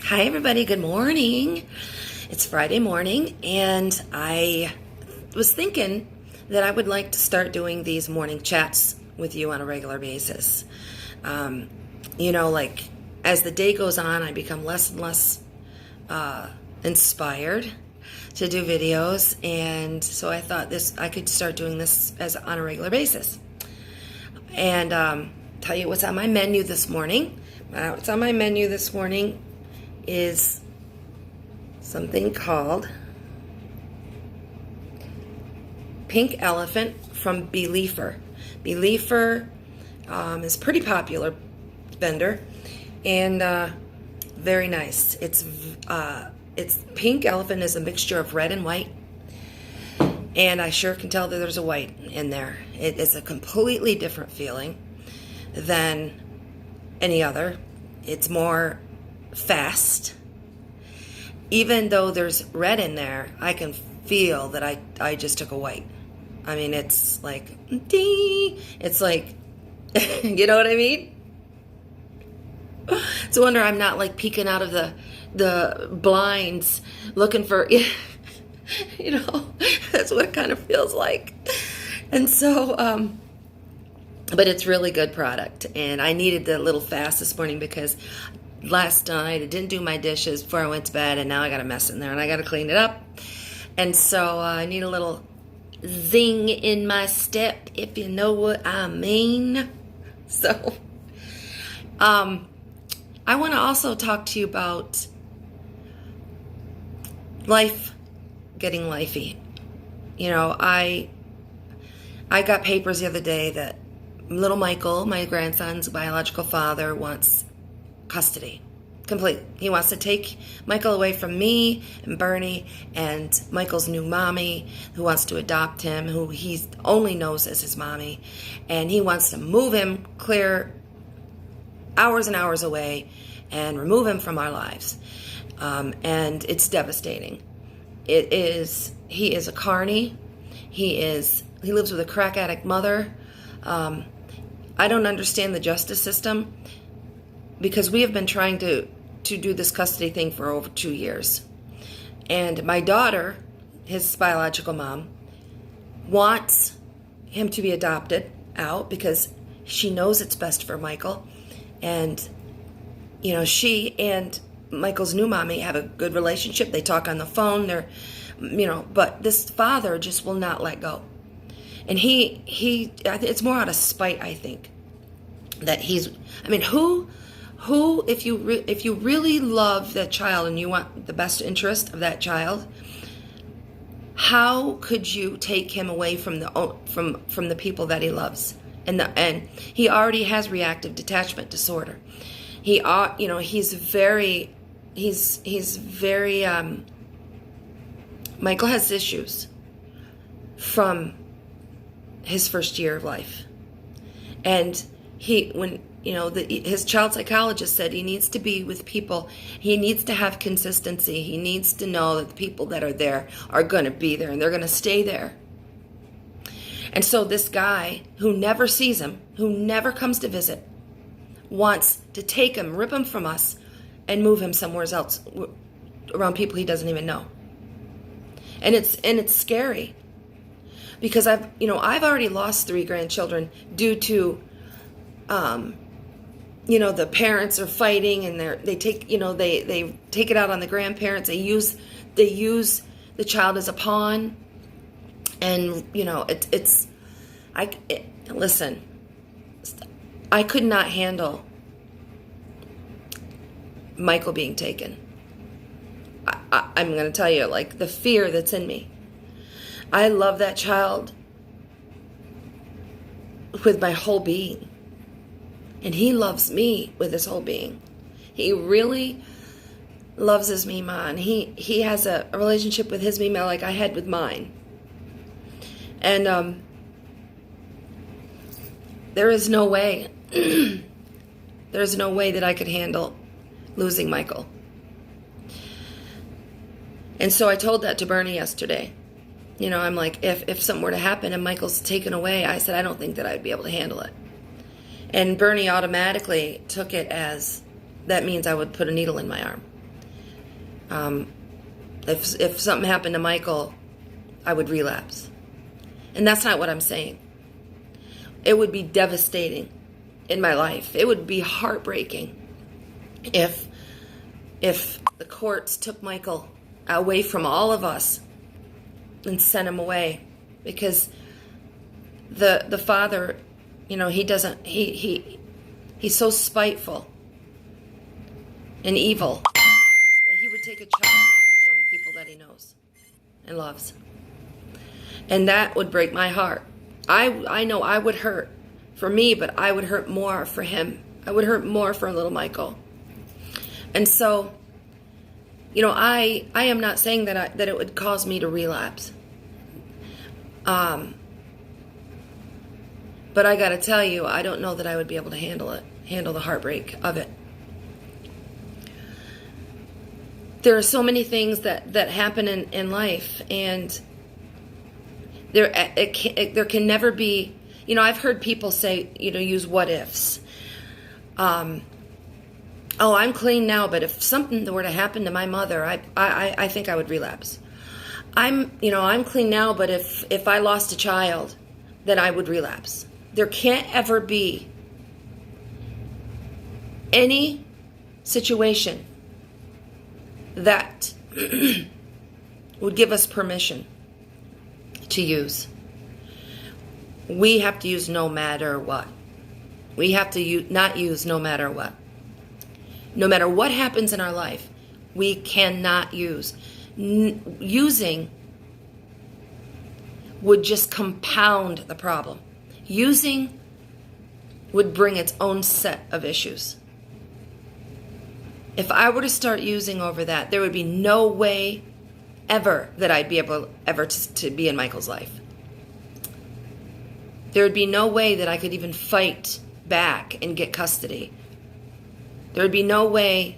Hi, everybody. Good morning. It's Friday morning, and I was thinking that I would like to start doing these morning chats with you on a regular basis. Like as the day goes on, I become less and less inspired to do videos, and so I thought I could start doing this as on a regular basis. And tell you what's on my menu this morning. What's on my menu this morning is something called Pink Elephant from Beliefer. Beliefer is a pretty popular vendor and very nice. It's Pink Elephant is a mixture of red and white, and I sure can tell that there's a white in there. It is a completely different feeling than any other. It's more fast. Even though there's red in there, I can feel that I just took a white. I mean, it's like, ding. It's like, you know what I mean? It's a wonder I'm not like peeking out of the blinds looking for, that's what it kind of feels like. And so, but it's really good product. And I needed the little fast this morning because last night I didn't do my dishes before I went to bed, and now I got a mess in there and I got to clean it up. And so I need a little zing in my step, if you know what I mean. So I want to also talk to you about life getting lifey. I got papers the other day that little Michael, my grandson's biological father, wants custody. Complete. He wants to take Michael away from me and Bernie and Michael's new mommy, who wants to adopt him, who he only knows as his mommy, and he wants to move him clear hours and hours away and remove him from our lives. And it's devastating. He is a carny. He lives with a crack addict mother. I don't understand the justice system, because we have been trying to do this custody thing for over 2 years. And my daughter, his biological mom, wants him to be adopted out because she knows it's best for Michael. And, she and Michael's new mommy have a good relationship. They talk on the phone. But this father just will not let go. And it's more out of spite, I think, that who, if you really love that child and you want the best interest of that child, how could you take him away from the people that he loves? And he already has reactive detachment disorder. He's very Michael has issues from his first year of life. And his child psychologist said he needs to be with people. He needs to have consistency. He needs to know that the people that are there are going to be there and they're going to stay there. And so this guy who never sees him, who never comes to visit, wants to take him, rip him from us, and move him somewhere else around people he doesn't even know. And it's scary, because I've already lost 3 grandchildren due to the parents are fighting, and they take it out on the grandparents. They use the child as a pawn, and listen, I could not handle Michael being taken. I'm going to tell you, like, the fear that's in me. I love that child with my whole being. And he loves me with his whole being. He really loves his Mima. And he has a relationship with his Mima like I had with mine. And there is no way. There's no way that I could handle losing Michael. And so I told that to Bernie yesterday. I'm like, if something were to happen and Michael's taken away, I said, I don't think that I'd be able to handle it. And Bernie automatically took it as, that means I would put a needle in my arm. If something happened to Michael, I would relapse. And that's not what I'm saying. It would be devastating in my life. It would be heartbreaking if the courts took Michael away from all of us and sent him away, because the father, he's so spiteful and evil that he would take a child away from the only people that he knows and loves. And that would break my heart. I know I would hurt for me, but I would hurt more for him. I would hurt more for little Michael. And so, I am not saying that it would cause me to relapse. But I got to tell you, I don't know that I would be able to handle the heartbreak of it. There are so many things that happen in life, and there can never be, I've heard people say, use what ifs. Oh, I'm clean now, but if something were to happen to my mother, I think I would relapse. I'm clean now, but if I lost a child, then I would relapse. There can't ever be any situation that would give us permission to use. We have to use no matter what. We have to not use no matter what. No matter what happens in our life, we cannot use. Using would just compound the problem. Using would bring its own set of issues. If I were to start using over that, there would be no way ever that I'd be able to be in Michael's life. There would be no way that I could even fight back and get custody. There would be no way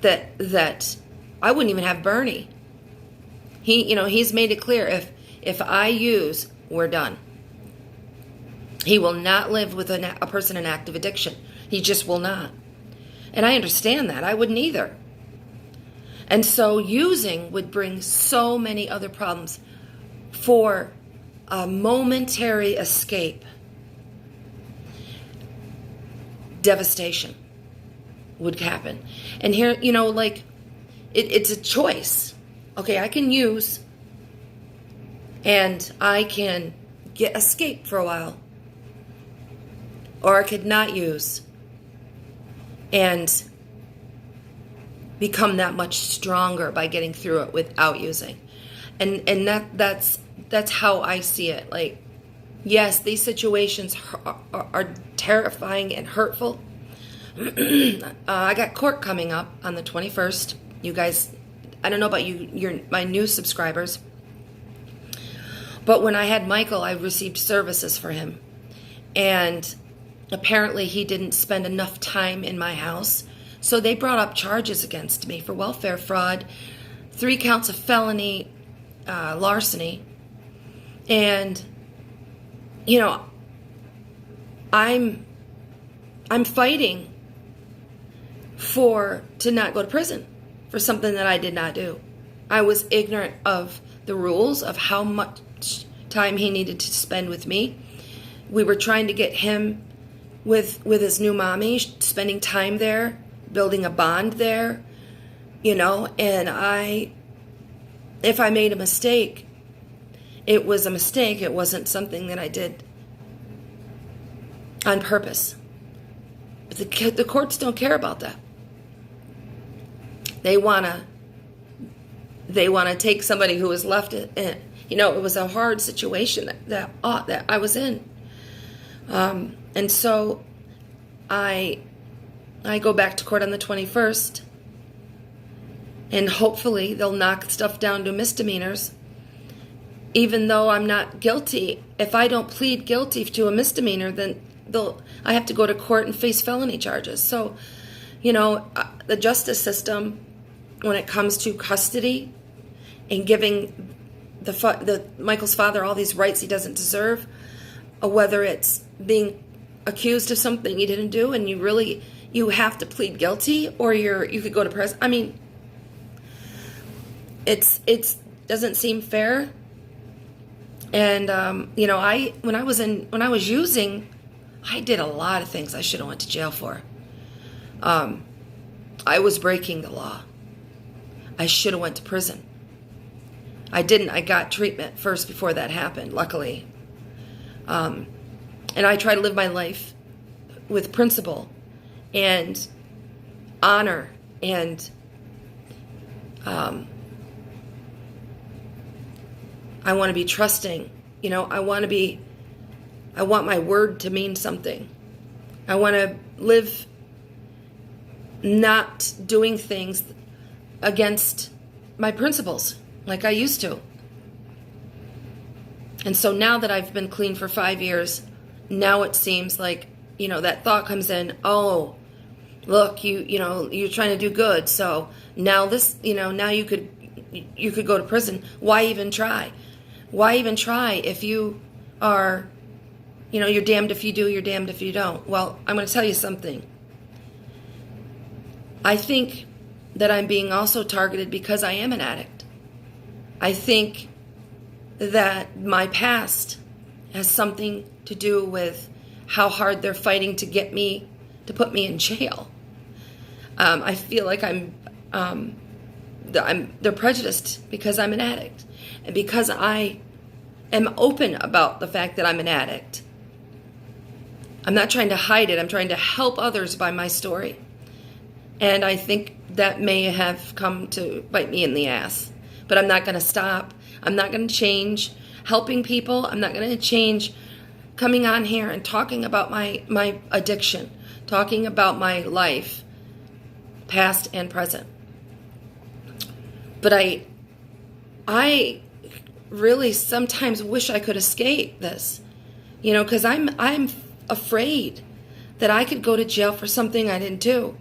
that I wouldn't even have Bernie. He's made it clear, if I use, we're done. He will not live with a person in active addiction. He just will not. And I understand that. I wouldn't either. And so using would bring so many other problems. For a momentary escape, devastation would happen. And here, it's a choice. Okay, I can use and I can escape for a while. Or I could not use and become that much stronger by getting through it without using. And that's how I see it. Like, yes, these situations are terrifying and hurtful. I got court coming up on the 21st. You guys, I don't know about you, you're my new subscribers. But when I had Michael, I received services for him. And apparently he didn't spend enough time in my house. So they brought up charges against me for welfare fraud, 3 counts of felony larceny. And, I'm fighting to not go to prison for something that I did not do. I was ignorant of the rules of how much time he needed to spend with me. We were trying to get him with his new mommy, spending time there, building a bond there, and if I made a mistake, it was a mistake. It wasn't something that I did on purpose. But the courts don't care about that. They wanna take somebody who was left in. It was a hard situation that I was in. And so I go back to court on the 21st, and hopefully they'll knock stuff down to misdemeanors. Even though I'm not guilty, if I don't plead guilty to a misdemeanor, then I have to go to court and face felony charges. So, the justice system, when it comes to custody and giving Michael's father all these rights he doesn't deserve, or whether it's being accused of something you didn't do and you really you have to plead guilty or you could go to prison. I mean, it's doesn't seem fair. And when I was using, I did a lot of things I should have went to jail for. I was breaking the law. I should have went to prison. I didn't. I got treatment first before that happened, luckily. And I try to live my life with principle and honor and I want to be trusting. I want my word to mean something. I want to live not doing things against my principles like I used to. And so now that I've been clean for 5 years, now it seems like, that thought comes in, oh, look, you're trying to do good. So now now you could go to prison. Why even try? Why even try if you are, you're damned if you do, you're damned if you don't. Well, I'm going to tell you something. I think that I'm being also targeted because I am an addict. I think that my past has something to do with how hard they're fighting to get me, to put me in jail. I feel like they're prejudiced because I'm an addict. And because I am open about the fact that I'm an addict. I'm not trying to hide it. I'm trying to help others by my story. And I think that may have come to bite me in the ass. But I'm not going to stop. I'm not going to change helping people. I'm not going to change coming on here and talking about my addiction, talking about my life, past and present. But I really sometimes wish I could escape this, because I'm afraid that I could go to jail for something I didn't do.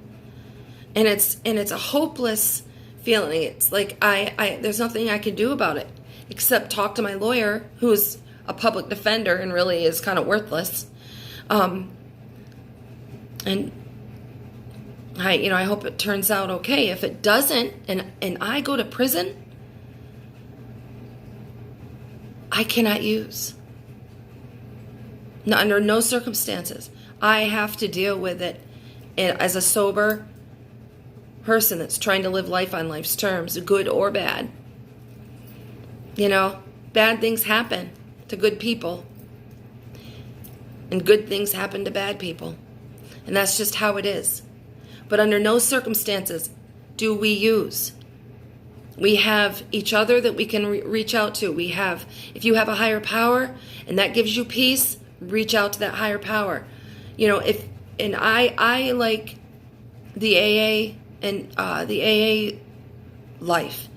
And it's a hopeless feeling. It's like there's nothing I can do about it except talk to my lawyer, who's a public defender and really is kind of worthless. And I hope it turns out okay. If it doesn't, and I go to prison, I cannot use. Under no circumstances. I have to deal with it as a sober person that's trying to live life on life's terms, good or bad. Bad things happen to good people. And good things happen to bad people. And that's just how it is. But under no circumstances do we use. We have each other that we can reach out to. If you have a higher power and that gives you peace, reach out to that higher power. I like the AA and the AA life.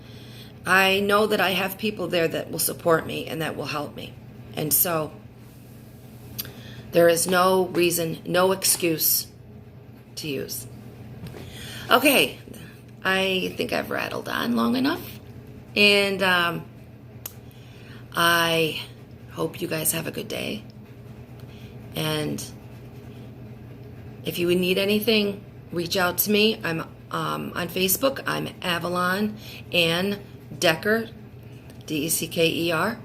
I know that I have people there that will support me and that will help me. And so there is no reason, no excuse to use. Okay, I think I've rattled on long enough. And I hope you guys have a good day. And if you need anything, reach out to me. I'm on Facebook. I'm Avalon Ann Decker, Decker.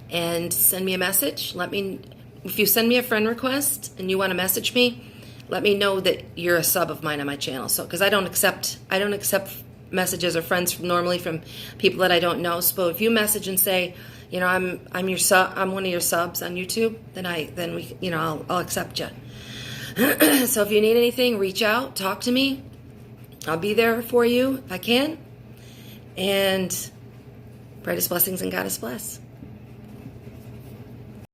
And send me a message. If you send me a friend request and you want to message me, let me know that you're a sub of mine on my channel. So, because I don't accept messages or friends normally from people that I don't know. So if you message and say, I'm your sub, I'm one of your subs on YouTube, then I'll accept you. So if you need anything, reach out, talk to me. I'll be there for you if I can. And brightest blessings and God bless.